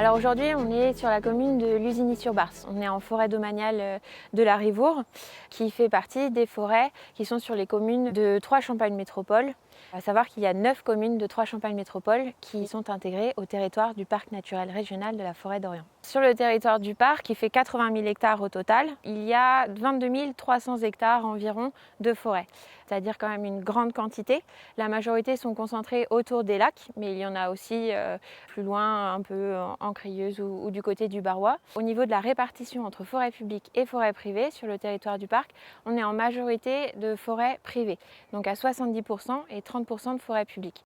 Alors aujourd'hui, on est sur la commune de Lusigny-sur-Barse. On est en forêt domaniale de la Rivoure, qui fait partie des forêts qui sont sur les communes de Troyes-Champagne Métropole. À savoir qu'il y a 9 communes de Troyes-Champagne Métropole qui sont intégrées au territoire du parc naturel régional de la forêt d'Orient. Sur le territoire du parc, qui fait 80 000 hectares au total, il y a 22 300 hectares environ de forêt, c'est-à-dire quand même une grande quantité. La majorité sont concentrées autour des lacs, mais il y en a aussi plus loin, un peu en Crieuse ou du côté du Barrois. Au niveau de la répartition entre forêt publique et forêt privée sur le territoire du parc, on est en majorité de forêt privée, donc à 70% et 30% de forêt publique.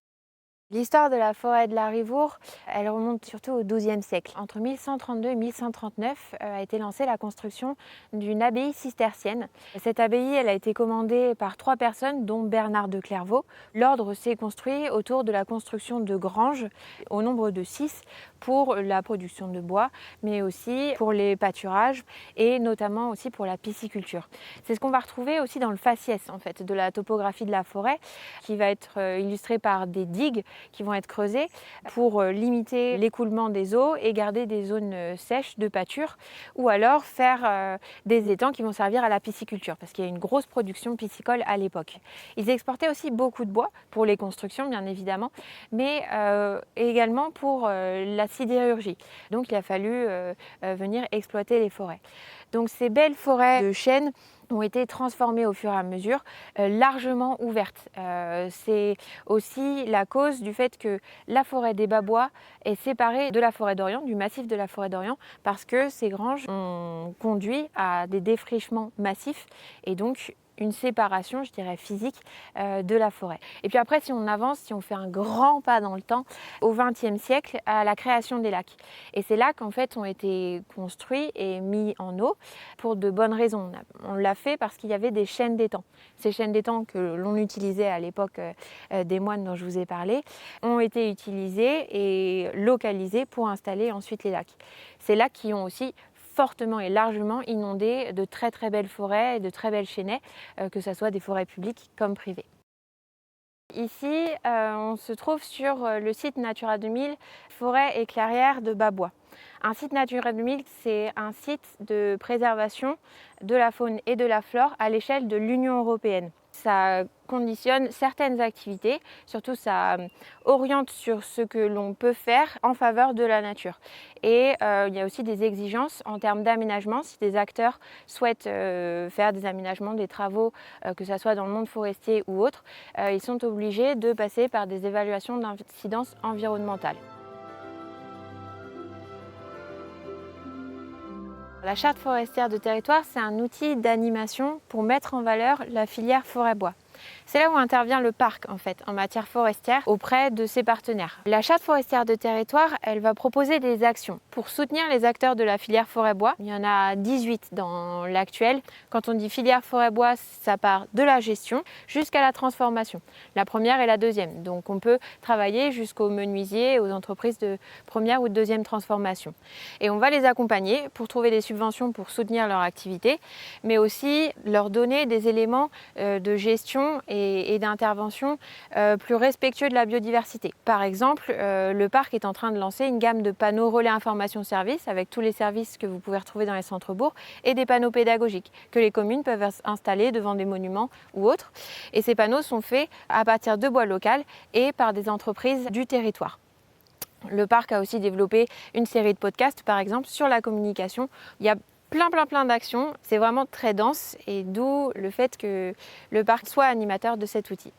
L'histoire de la forêt de la Rivoure, elle remonte surtout au XIIe siècle. Entre 1132 et 1139 a été lancée la construction d'une abbaye cistercienne. Cette abbaye, elle a été commandée par 3 personnes, dont Bernard de Clairvaux. L'ordre s'est construit autour de la construction de granges, au nombre de 6, pour la production de bois, mais aussi pour les pâturages et notamment aussi pour la pisciculture. C'est ce qu'on va retrouver aussi dans le faciès en fait, de la topographie de la forêt, qui va être illustré par des digues qui vont être creusées pour limiter l'écoulement des eaux et garder des zones sèches de pâture, ou alors faire des étangs qui vont servir à la pisciculture, parce qu'il y a une grosse production piscicole à l'époque. Ils exportaient aussi beaucoup de bois pour les constructions, bien évidemment, mais également pour la sidérurgie. Donc il a fallu venir exploiter les forêts. Donc ces belles forêts de chênes ont été transformées au fur et à mesure, largement ouvertes. C'est aussi la cause du fait que la forêt des Bas-Bois est séparée de la forêt d'Orient, du massif de la forêt d'Orient, parce que ces granges ont conduit à des défrichements massifs et donc une séparation, je dirais, physique de la forêt. Et puis après, si on avance, si on fait un grand pas dans le temps, au XXe siècle, à la création des lacs. Et ces lacs, en fait, ont été construits et mis en eau pour de bonnes raisons. On l'a fait parce qu'il y avait des chaînes d'étangs. Ces chaînes d'étangs que l'on utilisait à l'époque des moines dont je vous ai parlé, ont été utilisées et localisées pour installer ensuite les lacs. Ces lacs qui ont aussi fortement et largement inondé de très très belles forêts et de très belles chênaies, que ce soit des forêts publiques comme privées. Ici, on se trouve sur le site Natura 2000, forêt et clairière de Bas-Bois. Un site Natura 2000, c'est un site de préservation de la faune et de la flore à l'échelle de l'Union européenne. Ça conditionne certaines activités, surtout ça oriente sur ce que l'on peut faire en faveur de la nature. Et il y a aussi des exigences en termes d'aménagement. Si des acteurs souhaitent faire des aménagements, des travaux, que ce soit dans le monde forestier ou autre, ils sont obligés de passer par des évaluations d'incidence environnementale. La charte forestière de territoire, c'est un outil d'animation pour mettre en valeur la filière forêt-bois. C'est là où intervient le parc en fait, en matière forestière auprès de ses partenaires. La charte forestière de territoire, elle va proposer des actions pour soutenir les acteurs de la filière forêt-bois. Il y en a 18 dans l'actuel. Quand on dit filière forêt-bois, ça part de la gestion jusqu'à la transformation. La première et la deuxième. Donc on peut travailler jusqu'aux menuisiers, aux entreprises de première ou de deuxième transformation. Et on va les accompagner pour trouver des subventions pour soutenir leur activité, mais aussi leur donner des éléments de gestion et d'intervention plus respectueux de la biodiversité. Par exemple, le parc est en train de lancer une gamme de panneaux relais information service avec tous les services que vous pouvez retrouver dans les centres-bourgs et des panneaux pédagogiques que les communes peuvent installer devant des monuments ou autres. Et ces panneaux sont faits à partir de bois local et par des entreprises du territoire. Le parc a aussi développé une série de podcasts, par exemple, sur la communication. Il y a plein d'actions, c'est vraiment très dense et d'où le fait que le parc soit animateur de cet outil.